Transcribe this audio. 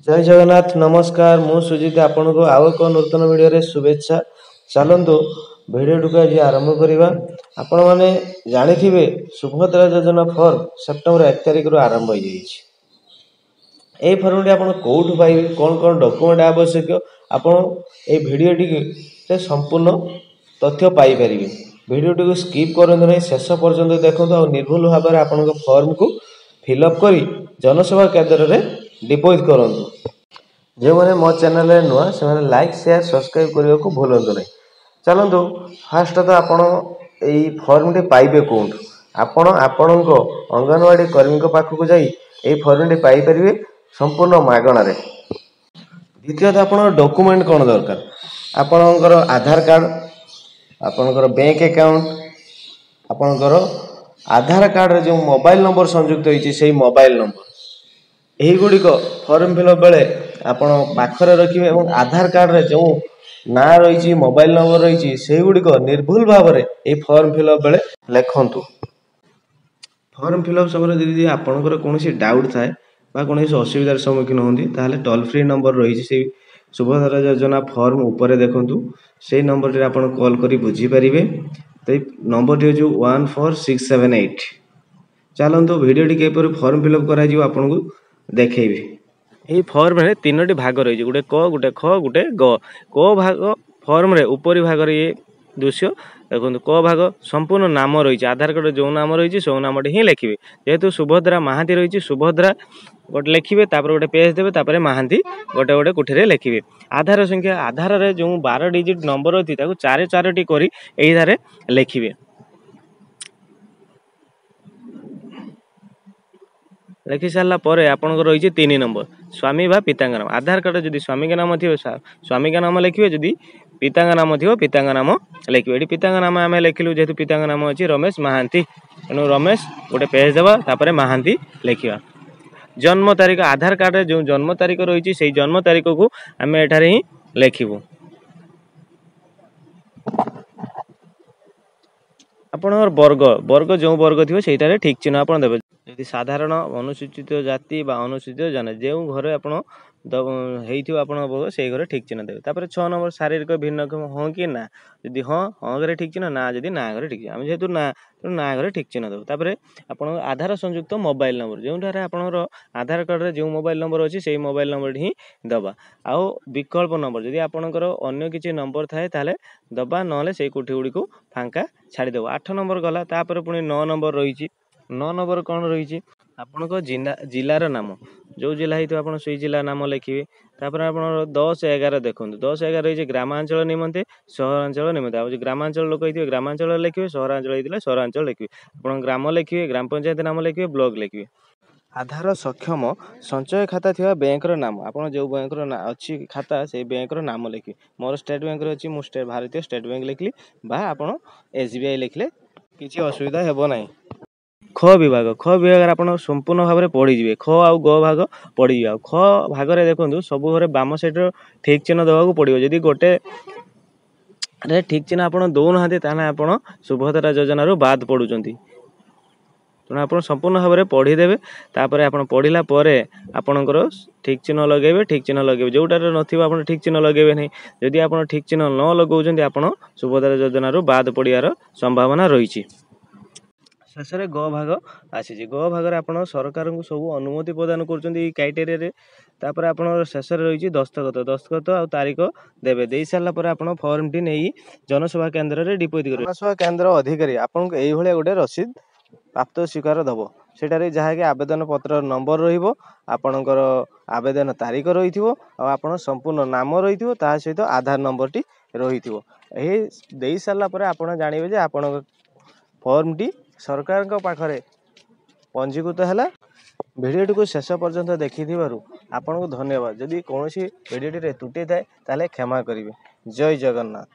जय जगन्नाथ नमस्कार मु सुजित आपण को आउ एक नूतन वीडियो रे शुभेच्छा। चलतु वीडियो को आज आरंभ करवा। आपण माने जानिथिबे सुभद्रा योजना फॉर्म सेप्टेम्बर 1 तारिख रु आरंभ हो जाइछि। ए फॉर्म आपण कोठु पाइबे कोन कोन डॉक्यूमेंट आवश्यक आपण ए वीडियो टी संपूर्ण तथ्य पाई परिबे। वीडियो टी स्किप करंतु नै शेष पर्यंत देखंतु और निर्भुल भाव में आपण फॉर्म को फिलअप करी जनसेवा केंद्र रे डिपोजिट करंतु। जो मैंने मो चैनल रे नुआ से मैंने लाइक शेयर सब्सक्राइब करने को भूलंतु नहीं। चलतु फास्ट तो आपण एई फॉर्म टी पाइबे कोठु आपण आपणक अंगनवाड़ी कर्मी को पाखक जाई एई फॉर्म टी पाई परिबे संपूर्ण मागणा रे। द्वितीयतः आपण डॉक्यूमेंट कोन दरकार आपणकर आधार कार्ड आपणकर बैंक अकाउंट आपणकर आधार कार्ड रे जो मोबाइल नंबर संयुक्त होईची सेही मोबाइल नंबर यही गुड़िक फॉर्म फिलअप बेले आपण पाखरे रखिए और आधार कार्ड रे जो ना रही मोबाइल नंबर रही से गुड़िक निर्भुल भाव में ये फॉर्म फिलअप बेले लिखंतु। फॉर्म फिलअप समय यदि आपंकर कौन डाउट थाए कौन असुविधार सम्मुखीन होती ताहले टोल फ्री नंबर रही से सुभद्रा योजना फॉर्म उपरे देखंतु से नंबर रे आपण कॉल करी बुझी परिबे। तो नंबर टी जो 14678। चलतु video T caper form fill up करा जिवो आपन को देखेबी। यही फॉर्म रे तीनोटी भाग रही गोटे क गोटे ख गोटे ग। क भाग फॉर्म रे ऊपरी भाग रे ये दृश्य देखो क भाग संपूर्ण नाम रही आधार कार्ड जो नाम रही सो नाम ही लिखिए। जेहेतु सुभद्रा महांती रही सुभद्रा गोटे लिखिए गोटे पेज देवे तापर महांती गोटे गोटे कुठी लिखिए। आधार संख्या आधार रे जो 12 डिजिट नंबर अच्छी चार चारोटी करी एही लिखिए। लिखि सारा पर आपंकर रही 3 नंबर स्वामी बा पिता नाम। आधार कार्ड जदि स्वामी का नाम थी स्वामी का नाम लिखिए जदि पिता नाम थी पिता नाम लिखिए। ये पिता नाम आम लिखिलु जेहेतु पिता नाम अच्छी रमेश महांती तेणु रमेश गोटे पेज देवा तापर महांती लिखा। जन्म तारीख आधार कार्ड जो जन्म तारीख रही से जन्म तारीख को आम एठारे ही लिखिबू। आपणकर वर्ग वर्ग जो वर्ग थी से ठीक चिन्ह आप देवे। यदि साधारण अनुसूचित जाति बा अनुसूचित जन जो घरे आप से घरे ठीक चिन्ह देवे। तापर 6 नंबर शारीरिक भिन्नक्षम हाँ कि ना जदि हाँ हाँ घरे ठीक चिन्ह ना जदि ना घरे ठीक आम जेहेतु ना ना घरे ठीक चिन्ह देव। तापर आप आधार संयुक्त मोबाइल नंबर जो आपणकर आधार कार्ड रे जो मोबाइल नंबर अच्छी से मोबाइल नंबर ही दबा। आउ विकल्प नंबर जदि आपणकर अन्य किसी नंबर थाए ताले दबा नले से कोठी गुड़ी को फांका छाड़ीदेव। 8 नंबर गला तापर पुणी 9 नंबर रही 9 नंबर कौन रही आपण जिलार नाम जो जिला ही आप जिला नाम लिखिए। तापर आप 10-11 देखो 10-11 रही ग्रामांचल निमंते सहरांचल निमंते आप ग्रामांचल लोक होते ग्रामांचल लिखिए सहरांचल होते सहरांचल लिखिए। आप ग्राम लिखिए ग्राम पंचायत नाम लिखिए ब्लॉक लिखिए। आधार सक्षम संचय खाता थी बैंक नाम आप जो बैंक अच्छी खाता से बैंक नाम लिखिए। मोर स्टेट बैंक अच्छी मुझे भारतीय स्टेट बैंक लिखली बा आप SBI लिखले किसी असुविधा हेब ना। ख विभाग आप संपूर्ण भाव में पढ़ीजे ख आउ ग भाग पढ़ी ख भाग में देखो सब घरे बाम साइड ठीक चिन्ह देवाक पड़ो। जदि गोटे ठीक चिन्ह आप दौना आप सुभद्रा योजना रू बाद पड़ुंट तेणु आप संपूर्ण भाव में पढ़ीदेवे। तापर आप पढ़ला आपणकर ठीक चिन्ह लगे ठीक चिन्ह लगे जोटार न ठीक चिन्ह लगे नहीं। जदि आप ठीक चिन्ह न लगाउछन्ति आप सुभद्रा योजना रू बाद पड़ियार संभावना रही। शेष ग भाग आसी ग भाग आप सरकार को सब अनुमति प्रदान कर क्राइटेरिया। तापर आप शेष रही दस्तखत दस्तखत आ तारीख देवे दे सारापर आप फॉर्म टी नहीं जनसेवा केन्द्र में डिपोजिट करेंगे। जनसेवा केन्द्र अधिकारी आपको यही गोटे रसीद प्राप्त स्वीकार दब सेठारे जहाँकि आवेदन पत्र नंबर रहीपर आवेदन तारीख रही आप संपूर्ण नाम रही सहित आधार नंबर टी रही दे सारापर आप जानवे जे आप फॉर्म टी सरकार पाखरे पंजीकृत है। वीडियो को शेष पर्यंत देखि आपको धन्यवाद। जदि कौन वीडियो त्रुटि थाए ताले क्षमा करेंगे। जय जगन्नाथ।